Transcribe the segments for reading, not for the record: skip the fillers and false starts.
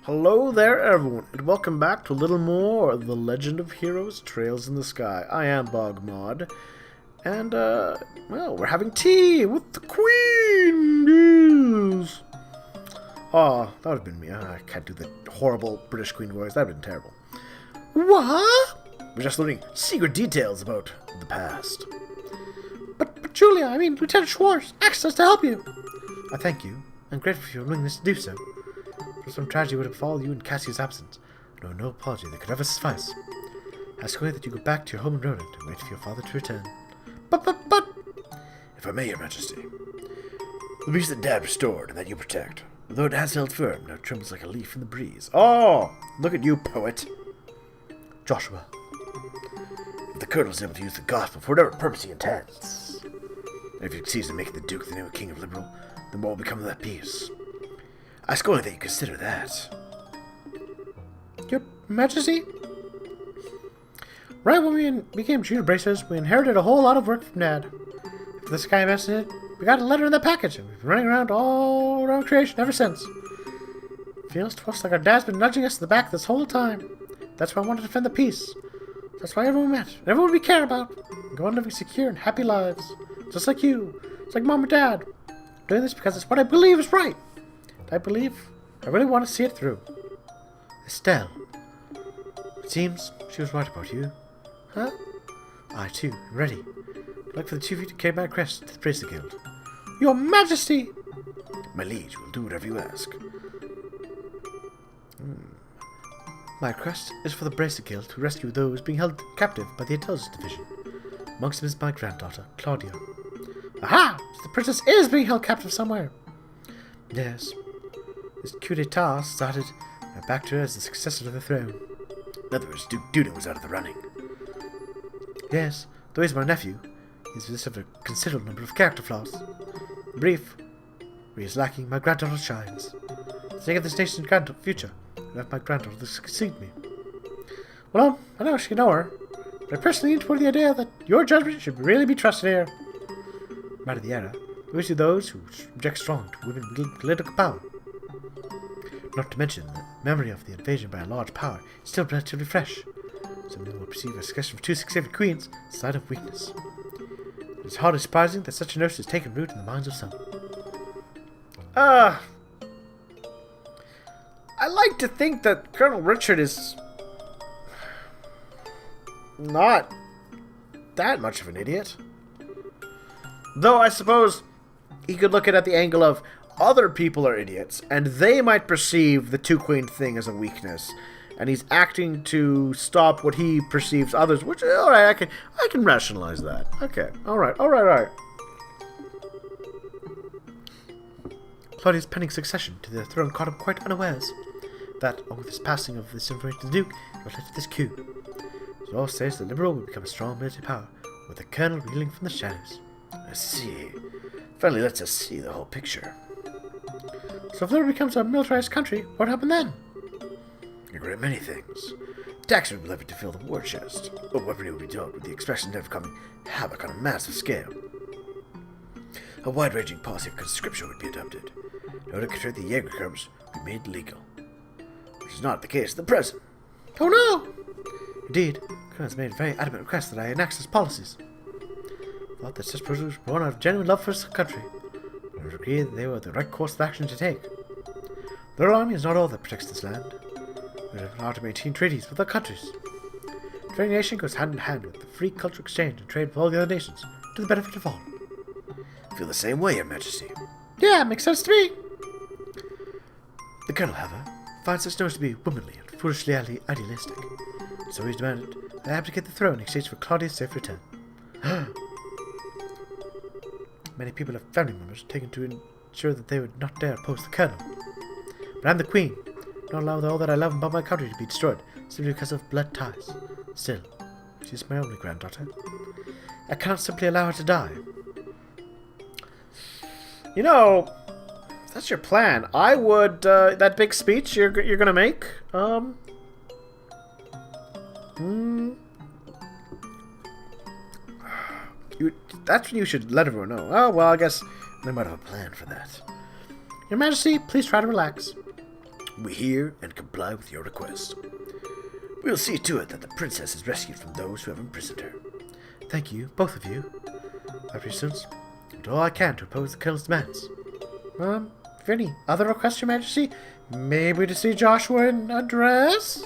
Hello there, everyone, and welcome back to a little more of The Legend of Heroes Trails in the Sky. I am BogMod, and, well, we're having tea with the Queen! Yes. Oh, that would have been me. I can't do the horrible British Queen voice. That would have been terrible. What? We're just learning secret details about the past. But Julia, Lieutenant Schwartz asked us to help you. I thank you. I'm grateful for your willingness to do so. For some tragedy would have befallen you in Cassie's absence. No apology that could ever suffice. Ask only that you go back to your home in Roland and wait for your father to return. But... If I may, Your Majesty, the beast that Dad restored and that you protect, though it has held firm, now trembles like a leaf in the breeze. Oh! Look at you, poet. Joshua. If the Colonel is able to use the gospel for whatever purpose he intends, and if he succeeds in making the Duke the new King of Liberal, then what will become of that peace? I ask only that you consider that. Your Majesty? Right when we became junior bracers, we inherited a whole lot of work from Dad. After this guy invested in it, we got a letter in the package, and we've been running around all around creation ever since. It feels to us like our dad's been nudging us in the back this whole time. That's why I wanted to defend the peace. That's why everyone met, and everyone we care about, and go on living secure and happy lives. Just like you. Just like Mom and Dad. I'm doing this because it's what I believe is right. I really want to see it through. Estelle. It seems she was right about you. Huh? I, too, am ready. I'd like for the two of you to carry my crest to the Bracer Guild. Your Majesty! My liege will do whatever you ask. My request is for the Bracer Guild to rescue those being held captive by the Intelligence Division. Amongst them is my granddaughter, Claudia. Aha! So the princess is being held captive somewhere. Yes. This coup d'etat started and I backed her as the successor to the throne. In other words, Duke Duden was out of the running. Yes, though he's my nephew, he's possessed of a considerable number of character flaws. In brief, where he is lacking, my granddaughter shines. For the sake of this nation's future, I have my granddaughter succeed me. Well, I know she can know her, but I personally lean toward the idea that your judgment should really be trusted here. No matter the era, we wish to those who object strong to women with political power. Not to mention the memory of the invasion by a large power is still relatively fresh. Some will perceive a succession of two successive queens as a sign of weakness. It is hardly surprising that such a notion has taken root in the minds of some. I like to think that Colonel Richard is not that much of an idiot. Though I suppose he could look at the angle of other people are idiots, and they might perceive the two-queen thing as a weakness, and he's acting to stop what he perceives others, which, alright, I can rationalize that. Okay, alright. Claudia's pending succession to the throne caught him quite unawares. That, along with his passing of this information to the Duke, reflected this coup. It all says the Liberal will become a strong military power, with the Colonel reeling from the shadows. I see. Finally lets us see the whole picture. So if Liberal becomes a militarized country, what happened then? A great many things. Taxes would be levied to fill the war chest, but weaponry would be dealt with the expression of coming havoc on a massive scale. A wide-ranging policy of conscription would be adopted. In order to control the Jaeger Corps would be made legal, which is not the case at the present. Oh no! Indeed, the Colonel has made a very adamant request that I enact his policies. I thought that such proposals were born out of genuine love for his country, but I would agree that they were the right course of action to take. The Royal Army is not all that protects this land. We have allowed to maintain treaties with other countries. The trading nation goes hand in hand with the free cultural exchange and trade with all the other nations, to the benefit of all. I feel the same way, Your Majesty. Yeah, makes sense to me. The Colonel, however, finds such notions to be womanly and foolishly idealistic. So he's demanded that I abdicate the throne in exchange for Claudia's safe return. Many people have family members taken to ensure that they would not dare oppose the Colonel. But I'm the Queen. I don't allow all that I love about my country to be destroyed simply because of blood ties. Still, she's my only granddaughter. I cannot simply allow her to die. You know, if that's your plan, I would, that big speech you're gonna make, that's when you should let everyone know. Oh, well, I guess they might have a plan for that. Your Majesty, please try to relax. We hear and comply with your request. We'll see to it that the princess is rescued from those who have imprisoned her. Thank you, both of you. I present do all I can to oppose the colonel's demands. If any other requests, Your Majesty? Maybe to see Joshua in a dress?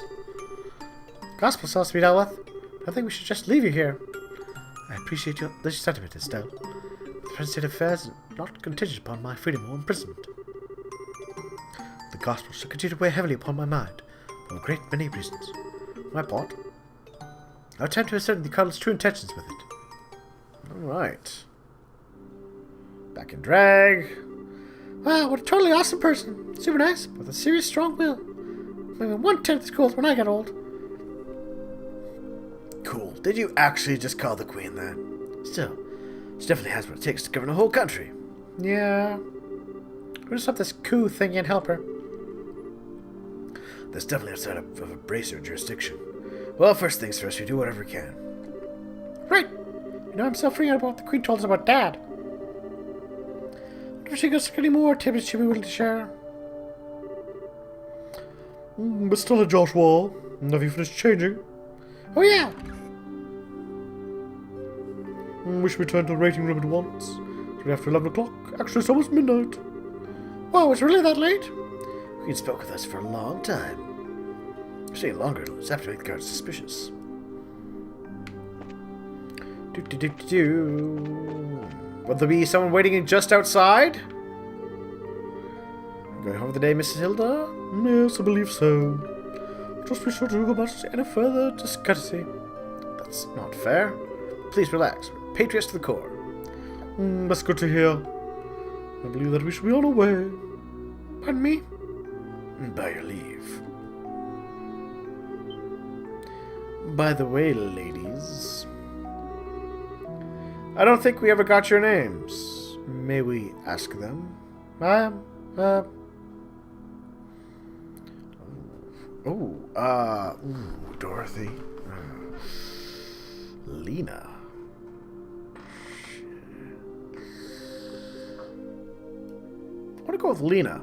Gospel sauce to be dealt with. I think we should just leave you here. I appreciate your sentiment, Estelle. The present state of affairs is not contingent upon my freedom or imprisonment. The gospel shall continue to weigh heavily upon my mind, for a great many reasons. On my part, I'll attempt to ascertain the colonel's true intentions with it. Alright. Back in drag. Wow, what a totally awesome person. Super nice, but with a serious, strong will. Maybe 1/10 as cool as when I get old. Cool. Did you actually just call the queen that? Still, she definitely has what it takes to govern a whole country. Yeah. We'll just have this coup thingy and help her. That's definitely outside of a bracer jurisdiction. Well, first things first, we do whatever we can. Right. You know, I'm still freaking out about what the queen told us about Dad. If she gets any more tips she'll be willing to share. But still, Joshua, have you finished changing? Oh yeah! We should return to the rating room at once. It's after 11 o'clock. Actually, it's almost midnight. Wow, it's really that late? The queen spoke with us for a long time. Staying longer, it's apt to make the guards suspicious. Will there be someone waiting just outside? Going home for the day, Mrs. Hilda? Yes, I believe so. Just be sure to go about any further discourtesy. That's not fair. Please relax. We're patriots to the core. That's good to hear. I believe that we should be on our way. Pardon me? By your leave. By the way, ladies, I don't think we ever got your names. May we ask them? Dorothy. Lena. I want to go with Lena.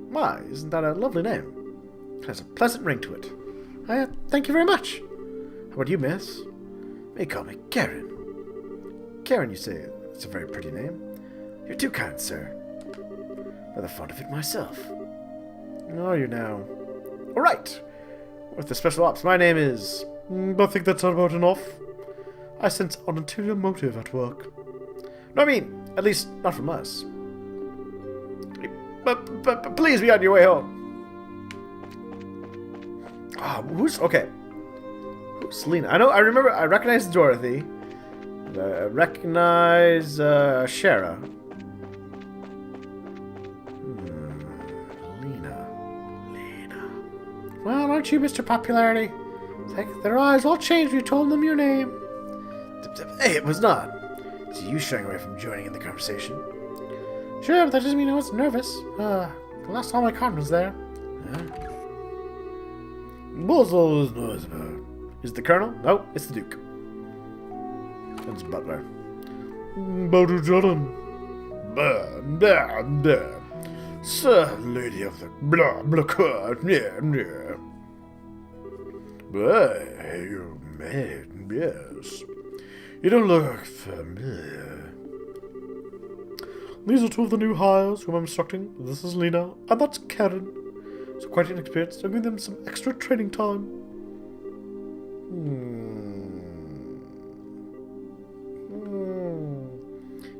Why, isn't that a lovely name? It has a pleasant ring to it. Thank you very much. How about you, miss? May call me Karen. Karen, you say? It's a very pretty name. You're too kind, sir. Rather fond of it myself. Are you now? Alright. With the special ops, my name is... I think that's about enough. I sense an ulterior motive at work. No, I mean, at least not from us. But please be on your way home. Okay. Who's Lena? I recognize Dorothy. I recognize Shara. Lena. Well, aren't you Mr. Popularity? It's like their eyes all changed when you told them your name. Hey, it was not. It's you shying away from joining in the conversation. Sure, but that doesn't mean I wasn't nervous. I lost all my confidence there. Is it the Colonel? No, it's the Duke. It's Butler. Sir, Lady of the blah court. You man, yes. You don't look familiar. These are two of the new hires whom I'm instructing. This is Lena, and that's Karen. So quite inexperienced. I'm giving them some extra training time.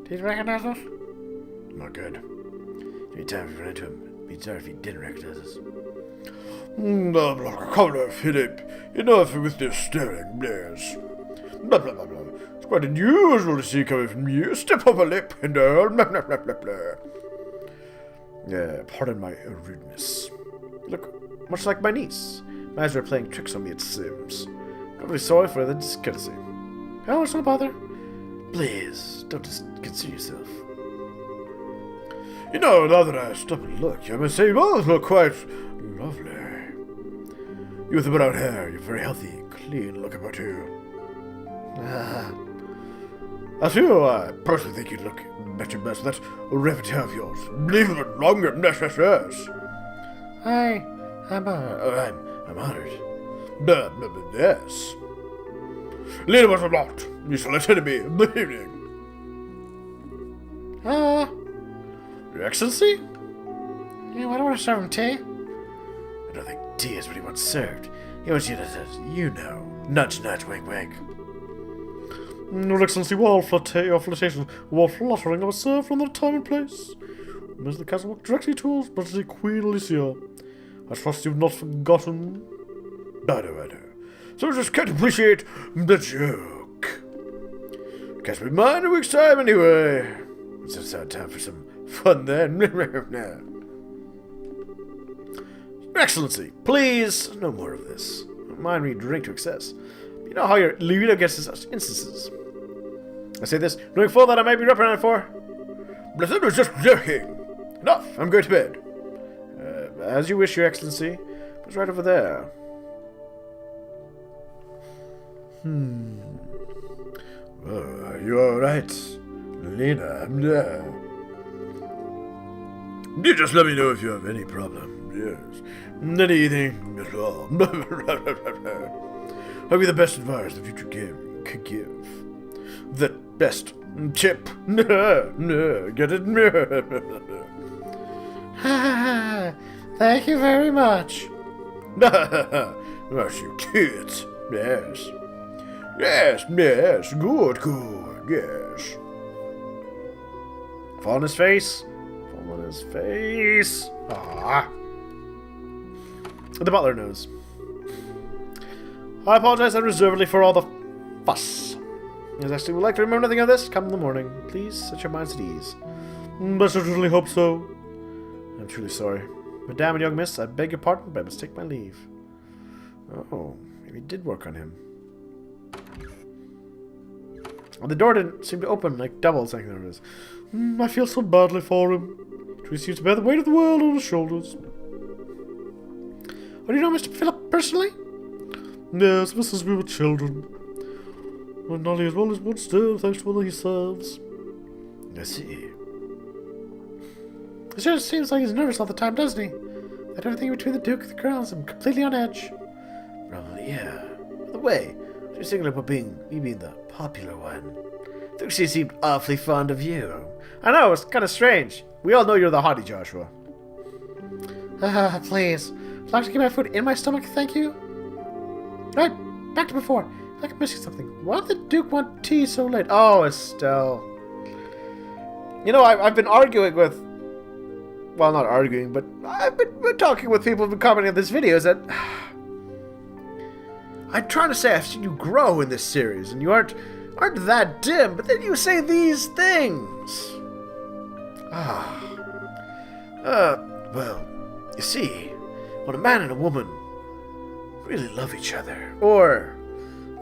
Did you recognize us? Not good. Every time we run into him, it'd be sorry if he didn't recognize us. Come on, Philip. Enough with this staring, yes. Blah, blah, blah, blah. It's quite unusual to see coming from you. Step up a lip, and blah, blah, blah, blah, blah. Pardon my rudeness. Look, much like my niece. My eyes are playing tricks on me, it seems. I'm really sorry for the discourtesy. Oh, it's no bother. Please, don't just consider yourself. You know, now that I stop and look, I must say you both look quite lovely. You with the brown hair, you're very healthy, clean look about you. As for you, I personally think you'd look better best with that repertoire of yours. Even longer, yes. I'm honored. Yes. Leader was a lot. You shall attend me in the evening. Your Excellency? Yeah, I don't want to serve him tea. I don't think tea is what he wants served. He wants you to, nudge, nudge, wink, wink. Your Excellency, while flirtation, while fluttering, I was served from the time and place. As the castle walked directly towards Majesty Queen Alicia. I trust you've not forgotten. I do. So I just can't appreciate the joke. Catch me mine in a week's time anyway. It's a sad time for some fun then. No. Your Excellency, please, no more of this. Don't mind me drink to excess. You know how your libido gets to such instances. I say this, knowing full that I may be reprimanded for. But I was just joking. Enough, I'm going to bed. As you wish, Your Excellency. It's right over there. Oh, are you alright, Lena? No. You just let me know if you have any problem. Yes. Anything at all. I'll be the best advice the future could give. The best tip. No, get it? Thank you very much. Oh, you cute. Yes, good, yes. Fall on his face. Ah. The butler knows. I apologize unreservedly for all the fuss. As I still would like to remember nothing of this, come in the morning. Please set your minds at ease. I certainly hope so. I'm truly sorry. Madame and young miss, I beg your pardon, but I must take my leave. Oh, maybe it did work on him. Well, the door didn't seem to open, like double something there it is. I feel so badly for him. He seems to bear the weight of the world on his shoulders. Oh, do you know Mr. Philip personally? Yes, ever since we were children. And not as well as one still, thanks to all he serves. I see. It sure seems like he's nervous all the time, doesn't he? That everything between the Duke and the Colonel has him completely on edge. Probably, yeah. By the way, you're thinking about me being the popular one. I think she seemed awfully fond of you. I know, it's kind of strange. We all know you're the hottie, Joshua. Please. I'd like to keep my food in my stomach, thank you. Right, back to before. I feel like I'm missing something. Why did the Duke want tea so late? Oh, Estelle. You know, I've been arguing with... Well, not arguing, but I've been talking with people who've been commenting on this video that... I'm trying to say I've seen you grow in this series, and you aren't that dim, but then you say these things. Well, you see, when a man and a woman really love each other, or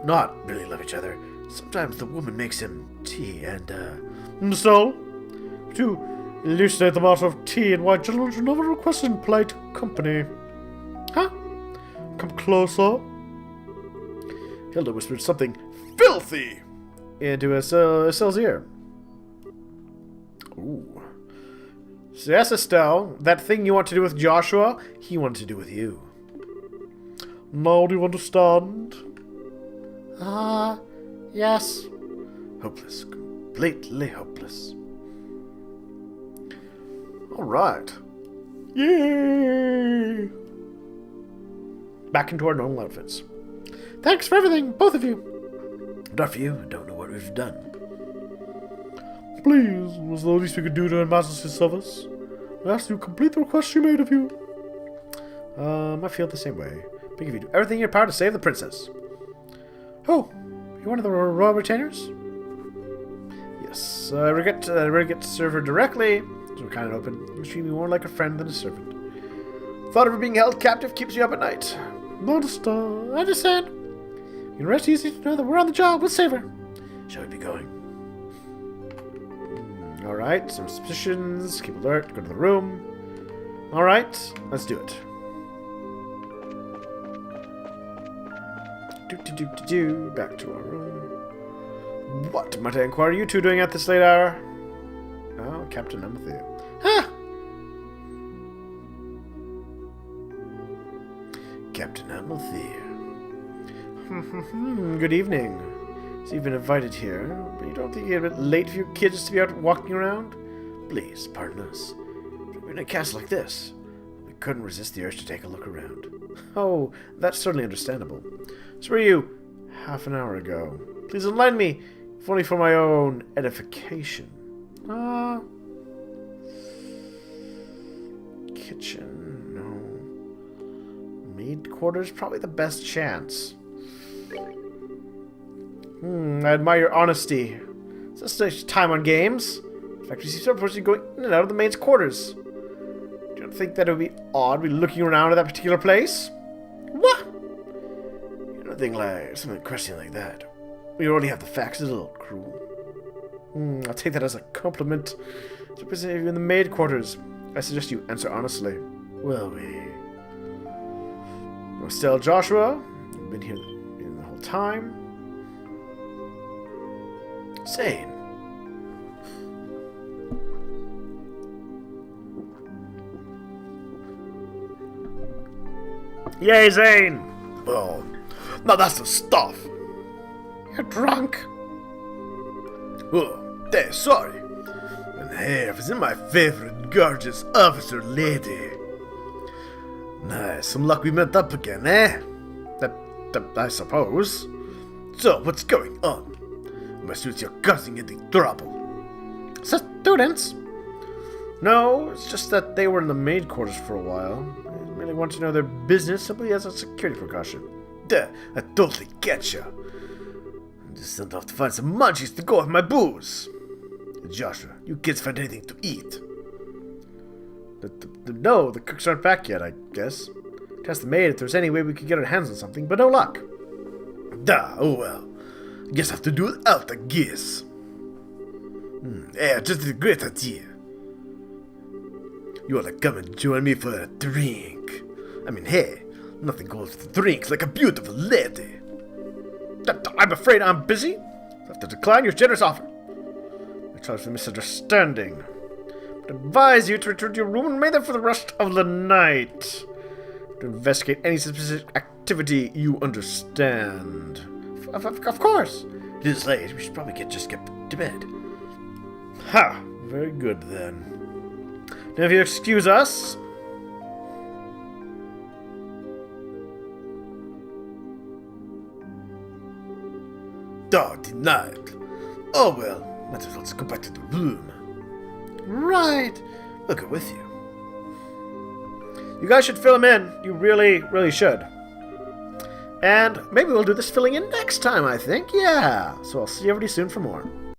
not really love each other, sometimes the woman makes him tea, and So, to elucidate the matter of tea and why gentlemen should never request in polite company. Huh? Come closer. Hilda whispered something filthy into Estelle's ear. Ooh. So yes, Estelle, that thing you want to do with Joshua, he wanted to do with you. Now do you understand? Yes. Hopeless. Completely hopeless. Alright. Yay! Back into our normal outfits. Thanks for everything, both of you. Not for you, I don't know what we've done. Please, was the least we could do to Her Majesty's service? I asked you to complete the request she made of you. I feel the same way. But if you do everything in your power to save the princess. Oh, you're one of the royal retainers? Yes, I regret to serve her directly. So we're kind of open. You treat me more like a friend than a servant. Thought of her being held captive keeps me up at night. I understand. You can rest easy to know that we're on the job. We'll save her. Shall we be going? Alright, some suspicions. Keep alert. Go to the room. Alright, let's do it. Back to our room. What, might I inquire, you two doing at this late hour? Oh, Captain Empathy. Huh! Captain Empathy. Good evening. So you've been invited here, but you don't think you're a bit late for your kids to be out walking around? Please, pardon us. We're in a castle like this. We couldn't resist the urge to take a look around. Oh, that's certainly understandable. So were you half an hour ago? Please enlighten me, if only for my own edification. Kitchen, no. Maid quarters, probably the best chance. I admire your honesty. It's just such time on games. In fact, you see some person going in and out of the maid's quarters. Do you think that it would be odd to be looking around at that particular place? What? You don't think like something question like that. We already have the facts. It's a little cruel. I'll take that as a compliment. To present you in the maid quarters. I suggest you answer honestly. Well, still Joshua. You've been here the whole time. Zane. Yay, Zane! Oh, now that's the stuff. You're drunk. Oh, sorry. And here is my favorite gorgeous officer lady. Nice, some luck we met up again, eh? I suppose. So, what's going on? My students are causing any trouble. Students? No, it's just that they were in the maid quarters for a while. I really want to know their business simply as a security precaution. Duh, I totally get you. I just sent off to find some munchies to go with my booze. Joshua, you kids find anything to eat? No, the cooks aren't back yet, I guess. Asked the maid if there's any way we could get our hands on something, but no luck. Oh well. Guess I have to do it out, I guess. Yeah, just a great idea. You wanna come and join me for a drink? I mean, hey, nothing goes with drinks like a beautiful lady. I'm afraid I'm busy. I have to decline your generous offer. I charge for misunderstanding. But advise you to return to your room and remain there for the rest of the night. To investigate any suspicious activity you understand. Of course. It is late. We should probably just get to bed. Ha! Very good then. Now if you excuse us. Denied. Oh well, might as well just go back to the room. Right. We'll go with you. You guys should fill him in. You really, really should. And maybe we'll do this filling in next time, I think. Yeah. So I'll see everybody soon for more.